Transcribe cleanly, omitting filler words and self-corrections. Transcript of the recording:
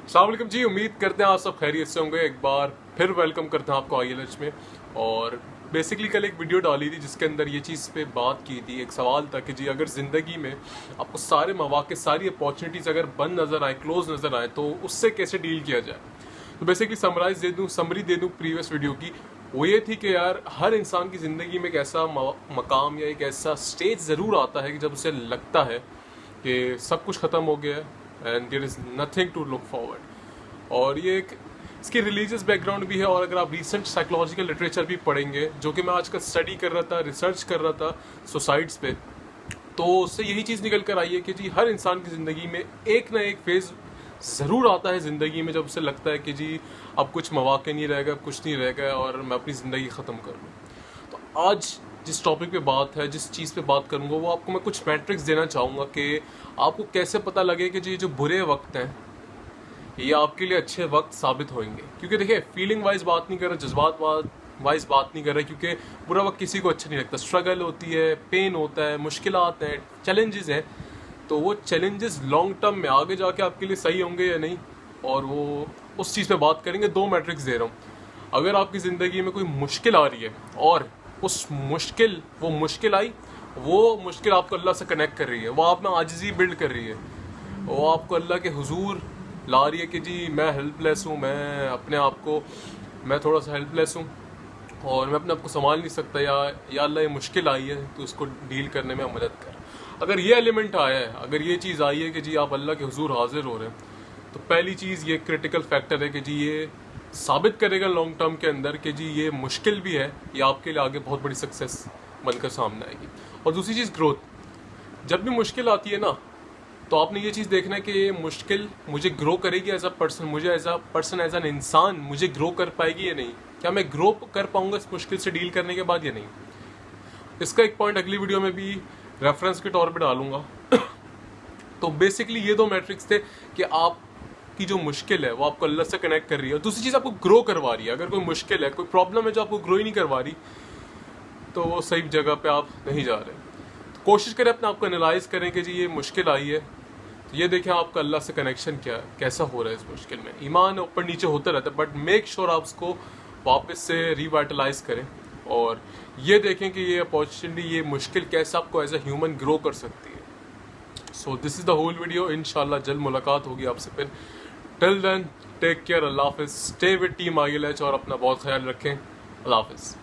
अस्सलाम वालेकुम जी, उम्मीद करते हैं आप सब खैरियत से होंगे। एक बार फिर वेलकम करते हैं आपको IELTS में। और बेसिकली कल एक वीडियो डाली थी जिसके अंदर ये चीज़ पे बात की थी। एक सवाल था कि जी अगर ज़िंदगी में आपको सारे मौके, सारी अपॉर्चुनिटीज़ अगर बंद नज़र आए, क्लोज नज़र आए, तो उससे कैसे डील किया जाए। तो बेसिकली समरी दे दूँ प्रीवियस वीडियो की। वो ये थी कि यार हर इंसान की ज़िंदगी में एक ऐसा मकाम या एक ऐसा स्टेज ज़रूर आता है कि जब उसे लगता है कि सब कुछ ख़त्म हो गया है and there is nothing to look forward. और ये एक इसकी रिलीजियस बैकग्राउंड भी है। और अगर आप रिसेंट साइकोलॉजिकल लिटरेचर भी पढ़ेंगे, जो कि मैं आजकल स्टडी कर रहा था, रिसर्च कर रहा था सुसाइड्स पे, तो उससे यही चीज़ निकल कर आई है कि जी हर इंसान की ज़िंदगी में एक ना एक फेज़ ज़रूर आता है ज़िंदगी में जब उसे लगता है कि जी अब कुछ मौके नहीं रहेगा, कुछ नहीं रहेगा और मैं अपनी ज़िंदगी ख़त्म कर लूँ। तो आज जिस टॉपिक पे बात है, जिस चीज़ पे बात करूँगा, वो आपको मैं कुछ मैट्रिक्स देना चाहूँगा कि आपको कैसे पता लगे कि जी जो बुरे वक्त हैं ये आपके लिए अच्छे वक्त साबित होंगे। क्योंकि देखिए, फीलिंग वाइज बात नहीं कर रहा, जज्बात वाइज बात नहीं कर रहा, क्योंकि बुरा वक्त किसी को अच्छा नहीं लगता। स्ट्रगल होती है, पेन होता है, मुश्किलात हैं, चैलेंजेस हैं। तो वो चैलेंजेस लॉन्ग टर्म में आगे जाके आपके लिए सही होंगे या नहीं, और वो उस चीज़ पे बात करेंगे। दो मैट्रिक्स दे रहा हूँ। अगर आपकी ज़िंदगी में कोई मुश्किल आ रही है और वो मुश्किल आपको अल्लाह से कनेक्ट कर रही है, वो आप में आजिज़ी बिल्ड कर रही है, वो आपको अल्लाह के हुजूर ला रही है कि जी मैं हेल्पलेस हूँ, मैं थोड़ा सा हेल्पलेस हूँ और मैं अपने आप को संभाल नहीं सकता, या अल्लाह ये मुश्किल आई है तो उसको डील करने में मदद कर। अगर ये एलिमेंट आया है, अगर ये चीज़ आई है कि जी आप अल्लाह के हुजूर हाजिर हो रहे हैं, तो पहली चीज़ ये क्रिटिकल फैक्टर है कि जी ये साबित करेगा लॉन्ग टर्म के अंदर कि जी ये मुश्किल भी है, ये आपके लिए आगे बहुत बड़ी सक्सेस बनकर सामने आएगी। और दूसरी चीज़ ग्रोथ। जब भी मुश्किल आती है ना, तो आपने ये चीज़ देखना है कि ये मुश्किल मुझे ग्रो करेगी एज अ पर्सन, मुझे एज एन इंसान मुझे ग्रो कर पाएगी या नहीं, क्या मैं ग्रो कर पाऊंगा इस मुश्किल से डील करने के बाद या नहीं। इसका एक पॉइंट अगली वीडियो में भी रेफरेंस के तौर पे डालूंगा। तो बेसिकली ये दो मैट्रिक्स थे कि आपकी जो मुश्किल है वो आपको अल्लाह से कनेक्ट कर रही है, और दूसरी चीज़ आपको ग्रो करवा रही है। अगर कोई मुश्किल है, कोई प्रॉब्लम है जो आपको ग्रो ही नहीं करवा रही, तो वो सही जगह पे आप नहीं जा रहे। तो कोशिश करें अपने आप को एनालाइज करें कि जी ये मुश्किल आई है, तो ये देखें आपका अल्लाह से कनेक्शन क्या है, कैसा हो रहा है इस मुश्किल में। ईमान ऊपर नीचे होता रहता है, बट मेक श्योर आप उसको वापस से रिवाइटलाइज करें और ये देखें कि ये अपॉर्चुनिटी, ये मुश्किल कैसे आपको एज ए ह्यूमन ग्रो कर सकती है। So this is the whole video. इंशाल्लाह जल्द मुलाकात होगी आपसे फिर। टिल देन टेक केयर, अल्लाह हाफिज़, स्टे विद टीम IELTS और अपना बहुत ख्याल रखें। अल्लाह हाफिज़।